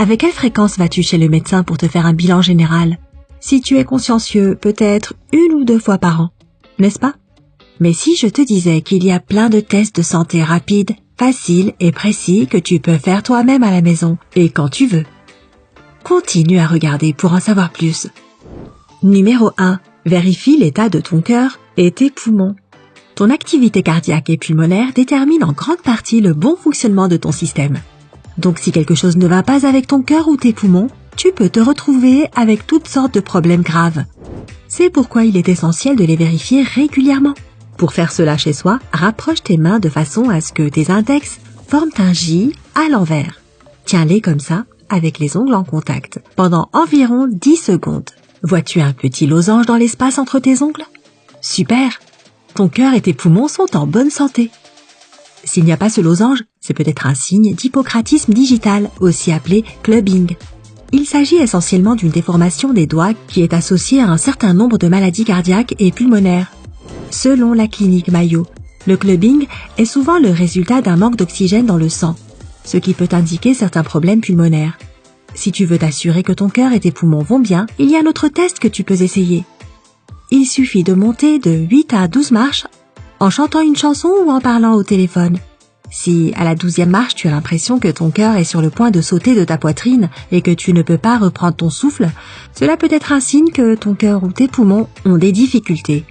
Avec quelle fréquence vas-tu chez le médecin pour te faire un bilan général? Si tu es consciencieux, peut-être 1 ou 2 fois par an, n'est-ce pas? Mais si je te disais qu'il y a plein de tests de santé rapides, faciles et précis que tu peux faire toi-même à la maison et quand tu veux. Continue à regarder pour en savoir plus. Numéro 1. Vérifie l'état de ton cœur et tes poumons. Ton activité cardiaque et pulmonaire détermine en grande partie le bon fonctionnement de ton système. Donc si quelque chose ne va pas avec ton cœur ou tes poumons, tu peux te retrouver avec toutes sortes de problèmes graves. C'est pourquoi il est essentiel de les vérifier régulièrement. Pour faire cela chez soi, rapproche tes mains de façon à ce que tes index forment un J à l'envers. Tiens-les comme ça, avec les ongles en contact, pendant environ 10 secondes. Vois-tu un petit losange dans l'espace entre tes ongles? Super! Ton cœur et tes poumons sont en bonne santé. S'il n'y a pas ce losange, c'est peut-être un signe d'hypocratisme digital, aussi appelé clubbing. Il s'agit essentiellement d'une déformation des doigts qui est associée à un certain nombre de maladies cardiaques et pulmonaires. Selon la clinique Mayo, le clubbing est souvent le résultat d'un manque d'oxygène dans le sang, ce qui peut indiquer certains problèmes pulmonaires. Si tu veux t'assurer que ton cœur et tes poumons vont bien, il y a un autre test que tu peux essayer. Il suffit de monter de 8 à 12 marches en chantant une chanson ou en parlant au téléphone. Si, à la 12e marche, tu as l'impression que ton cœur est sur le point de sauter de ta poitrine et que tu ne peux pas reprendre ton souffle, cela peut être un signe que ton cœur ou tes poumons ont des difficultés.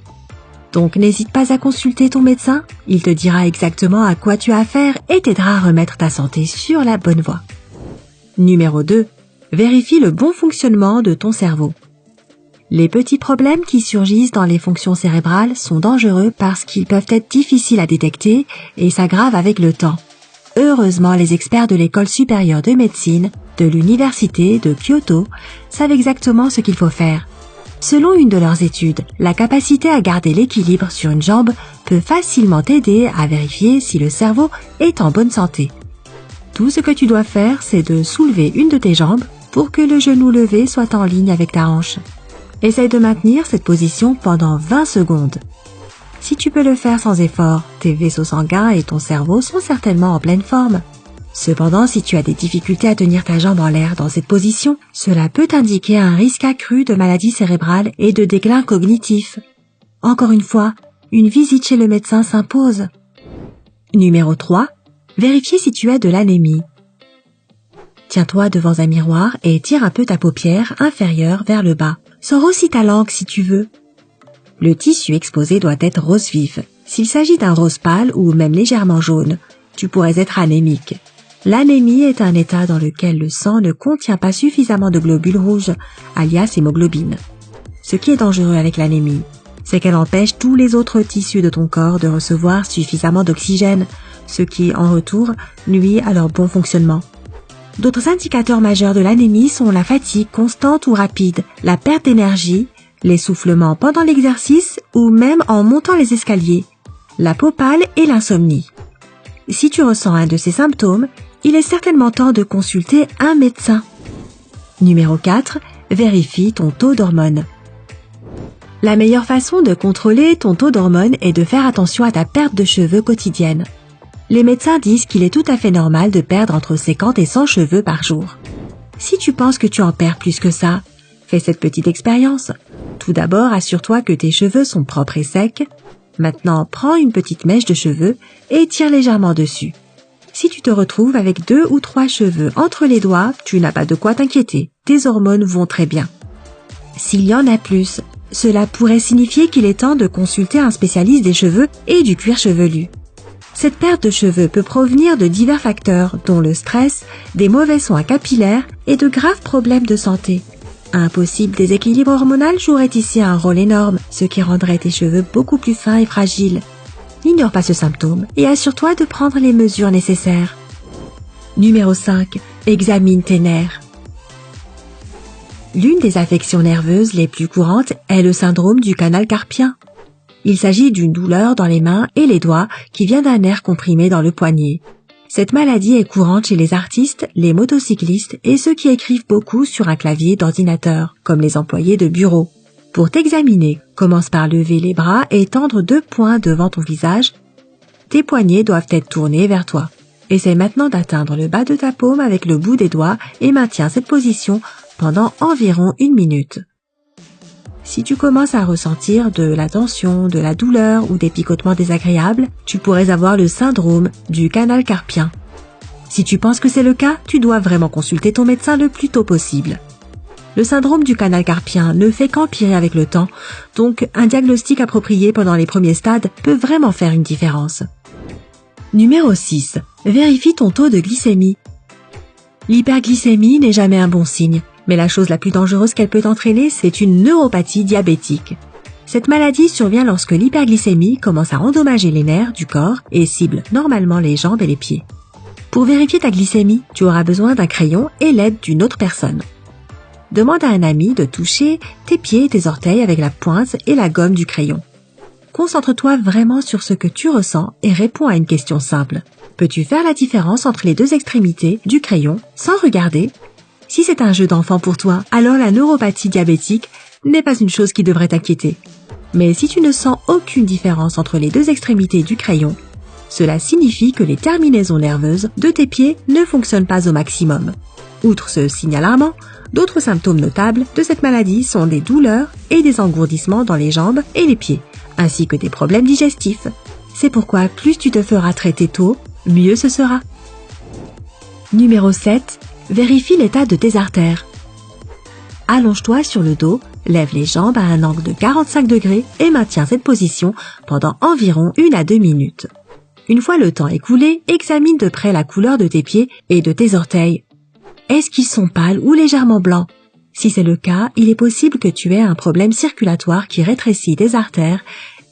Donc n'hésite pas à consulter ton médecin, il te dira exactement à quoi tu as affaire et t'aidera à remettre ta santé sur la bonne voie. Numéro 2. Vérifie le bon fonctionnement de ton cerveau. Les petits problèmes qui surgissent dans les fonctions cérébrales sont dangereux parce qu'ils peuvent être difficiles à détecter et s'aggravent avec le temps. Heureusement, les experts de l'École supérieure de médecine de l'Université de Kyoto savent exactement ce qu'il faut faire. Selon une de leurs études, la capacité à garder l'équilibre sur une jambe peut facilement t'aider à vérifier si le cerveau est en bonne santé. Tout ce que tu dois faire, c'est de soulever une de tes jambes pour que le genou levé soit en ligne avec ta hanche. Essaye de maintenir cette position pendant 20 secondes. Si tu peux le faire sans effort, tes vaisseaux sanguins et ton cerveau sont certainement en pleine forme. Cependant, si tu as des difficultés à tenir ta jambe en l'air dans cette position, cela peut indiquer un risque accru de maladie cérébrale et de déclin cognitif. Encore une fois, une visite chez le médecin s'impose. Numéro 3. Vérifier si tu as de l'anémie. Tiens-toi devant un miroir et tire un peu ta paupière inférieure vers le bas. Sors aussi ta langue si tu veux. Le tissu exposé doit être rose vif. S'il s'agit d'un rose pâle ou même légèrement jaune, tu pourrais être anémique. L'anémie est un état dans lequel le sang ne contient pas suffisamment de globules rouges, alias hémoglobine. Ce qui est dangereux avec l'anémie, c'est qu'elle empêche tous les autres tissus de ton corps de recevoir suffisamment d'oxygène, ce qui, en retour, nuit à leur bon fonctionnement. D'autres indicateurs majeurs de l'anémie sont la fatigue constante ou rapide, la perte d'énergie, l'essoufflement pendant l'exercice ou même en montant les escaliers, la peau pâle et l'insomnie. Si tu ressens un de ces symptômes, il est certainement temps de consulter un médecin. Numéro 4. Vérifie ton taux d'hormones. La meilleure façon de contrôler ton taux d'hormones est de faire attention à ta perte de cheveux quotidienne. Les médecins disent qu'il est tout à fait normal de perdre entre 50 et 100 cheveux par jour. Si tu penses que tu en perds plus que ça, fais cette petite expérience. Tout d'abord, assure-toi que tes cheveux sont propres et secs. Maintenant, prends une petite mèche de cheveux et tire légèrement dessus. Si tu te retrouves avec 2 ou 3 cheveux entre les doigts, tu n'as pas de quoi t'inquiéter. Tes hormones vont très bien. S'il y en a plus, cela pourrait signifier qu'il est temps de consulter un spécialiste des cheveux et du cuir chevelu. Cette perte de cheveux peut provenir de divers facteurs, dont le stress, des mauvais soins capillaires et de graves problèmes de santé. Un possible déséquilibre hormonal jouerait ici un rôle énorme, ce qui rendrait tes cheveux beaucoup plus fins et fragiles. N'ignore pas ce symptôme et assure-toi de prendre les mesures nécessaires. Numéro 5. Examine tes nerfs. L'une des affections nerveuses les plus courantes est le syndrome du canal carpien. Il s'agit d'une douleur dans les mains et les doigts qui vient d'un nerf comprimé dans le poignet. Cette maladie est courante chez les artistes, les motocyclistes et ceux qui écrivent beaucoup sur un clavier d'ordinateur, comme les employés de bureau. Pour t'examiner, commence par lever les bras et tendre 2 poings devant ton visage. Tes poignets doivent être tournés vers toi. Essaye maintenant d'atteindre le bas de ta paume avec le bout des doigts et maintiens cette position pendant environ 1 minute. Si tu commences à ressentir de la tension, de la douleur ou des picotements désagréables, tu pourrais avoir le syndrome du canal carpien. Si tu penses que c'est le cas, tu dois vraiment consulter ton médecin le plus tôt possible. Le syndrome du canal carpien ne fait qu'empirer avec le temps, donc un diagnostic approprié pendant les premiers stades peut vraiment faire une différence. Numéro 6. Vérifie ton taux de glycémie. L'hyperglycémie n'est jamais un bon signe, mais la chose la plus dangereuse qu'elle peut entraîner, c'est une neuropathie diabétique. Cette maladie survient lorsque l'hyperglycémie commence à endommager les nerfs du corps et cible normalement les jambes et les pieds. Pour vérifier ta glycémie, tu auras besoin d'un crayon et l'aide d'une autre personne. Demande à un ami de toucher tes pieds et tes orteils avec la pointe et la gomme du crayon. Concentre-toi vraiment sur ce que tu ressens et réponds à une question simple. Peux-tu faire la différence entre les deux extrémités du crayon sans regarder? Si c'est un jeu d'enfant pour toi, alors la neuropathie diabétique n'est pas une chose qui devrait t'inquiéter. Mais si tu ne sens aucune différence entre les deux extrémités du crayon, cela signifie que les terminaisons nerveuses de tes pieds ne fonctionnent pas au maximum. Outre ce signe alarmant, d'autres symptômes notables de cette maladie sont des douleurs et des engourdissements dans les jambes et les pieds, ainsi que des problèmes digestifs. C'est pourquoi plus tu te feras traiter tôt, mieux ce sera. Numéro 7. Vérifie l'état de tes artères. Allonge-toi sur le dos, lève les jambes à un angle de 45 degrés et maintiens cette position pendant environ 1 à 2 minutes. Une fois le temps écoulé, examine de près la couleur de tes pieds et de tes orteils. Est-ce qu'ils sont pâles ou légèrement blancs? Si c'est le cas, il est possible que tu aies un problème circulatoire qui rétrécit tes artères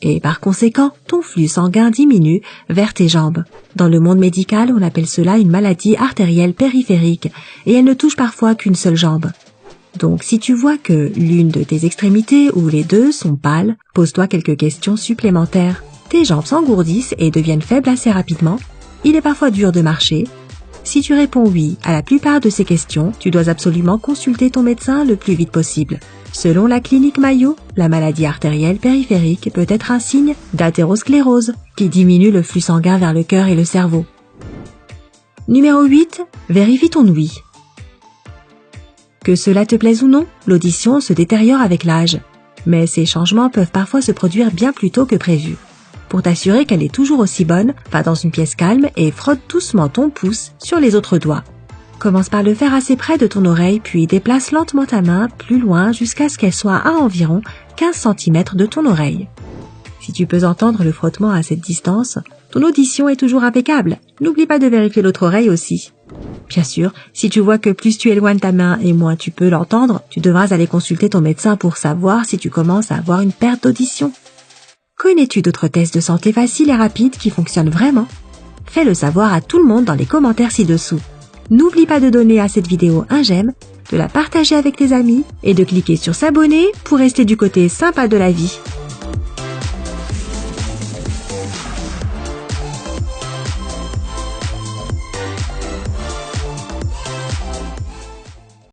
et par conséquent, ton flux sanguin diminue vers tes jambes. Dans le monde médical, on appelle cela une maladie artérielle périphérique et elle ne touche parfois qu'une seule jambe. Donc si tu vois que l'une de tes extrémités ou les deux sont pâles, pose-toi quelques questions supplémentaires. Tes jambes s'engourdissent et deviennent faibles assez rapidement. Il est parfois dur de marcher. Si tu réponds oui à la plupart de ces questions, tu dois absolument consulter ton médecin le plus vite possible. Selon la clinique Mayo, la maladie artérielle périphérique peut être un signe d'athérosclérose qui diminue le flux sanguin vers le cœur et le cerveau. Numéro 8. Vérifie ton ouïe. Que cela te plaise ou non, l'audition se détériore avec l'âge. Mais ces changements peuvent parfois se produire bien plus tôt que prévu. Pour t'assurer qu'elle est toujours aussi bonne, va dans une pièce calme et frotte doucement ton pouce sur les autres doigts. Commence par le faire assez près de ton oreille, puis déplace lentement ta main plus loin jusqu'à ce qu'elle soit à environ 15 cm de ton oreille. Si tu peux entendre le frottement à cette distance, ton audition est toujours impeccable. N'oublie pas de vérifier l'autre oreille aussi. Bien sûr, si tu vois que plus tu éloignes ta main et moins tu peux l'entendre, tu devras aller consulter ton médecin pour savoir si tu commences à avoir une perte d'audition. Connais-tu d'autres tests de santé faciles et rapides qui fonctionnent vraiment? Fais-le savoir à tout le monde dans les commentaires ci-dessous. N'oublie pas de donner à cette vidéo un j'aime, de la partager avec tes amis et de cliquer sur s'abonner pour rester du côté sympa de la vie.